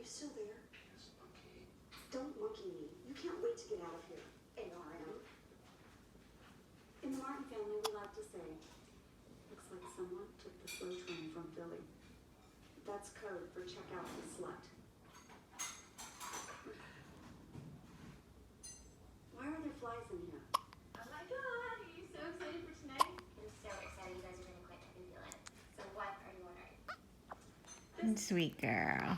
you still there? Don't monkey me. You can't wait to get out of here. ARM. In the Martin family, we like to say, looks like someone took the slow train from Philly. That's code for check out the slut. Why are there flies in here? Oh my god, are you so excited for tonight? I'm so excited you guys are going to quit. I can feel it. So what are you ordering? Sweet girl.